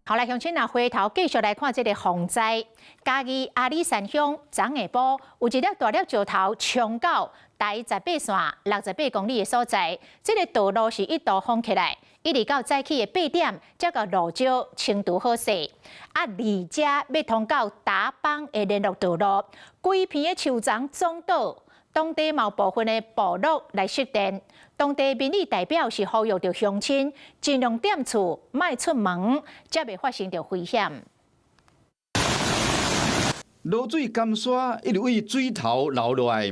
后来乡亲啊，回头继续来看这个洪灾。嘉义阿里山乡昨下晡有一粒大粒石头冲到台18线68公里的所在，这个道路是一度封起来，一直到早起的8点，才到路少清除好势。而且要通到达邦的联络道路，规片的树丛撞倒。 当地某部分的部落来熄电，当地民意代表是呼吁着乡亲尽量踮厝，莫出门，才袂发生着危险。落水干沙一直为水头流落来。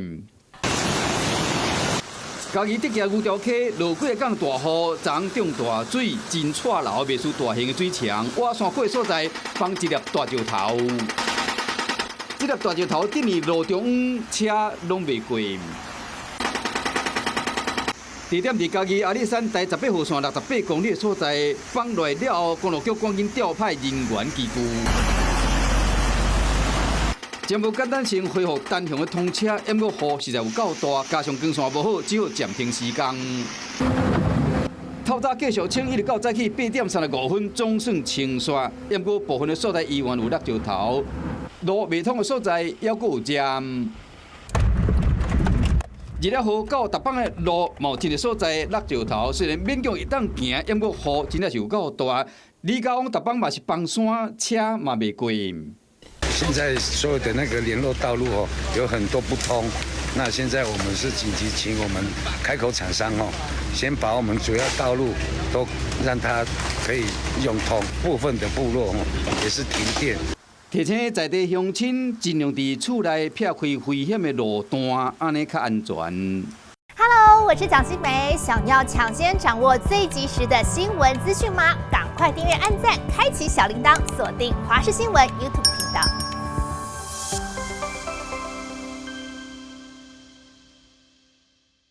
嘉义德基牛潮溪落几个港大雨，昨中大水，真错流，袂输大型的水墙。挖山过所在放一粒大石头。 这粒大石头顶于路中央，车拢袂过。地点伫嘉义阿里山台18号线68公里的所在，放落来了后，公路局赶紧调派人员支援。真无简单，先恢复单向的通车，因过雨实在有够大，加上光线无好，只好暂停施工。透早继续清，一直到早起8点35分，总算清刷。因过部分的所在依然有落石头。 路未通的所在，还佫有站。日了雨到达邦的路，某一个所在落石头，虽然勉强会当行，因过雨真正是有够大。李家往达邦嘛是崩山，车嘛袂过。现在所有的那个联络道路哦，有很多不通。那现在我们是紧急请我们开口厂商哦，先把我们主要道路都让它可以用通，部分的部落哦也是停电。 提醒在地乡亲尽量伫厝内撇开危险的路段，安尼较安全。Hello， 我是蒋欣梅。想要抢先掌握最及时的新闻资讯吗？赶快订阅、按赞、开启小铃铛，锁定华视新闻 YouTube 频道。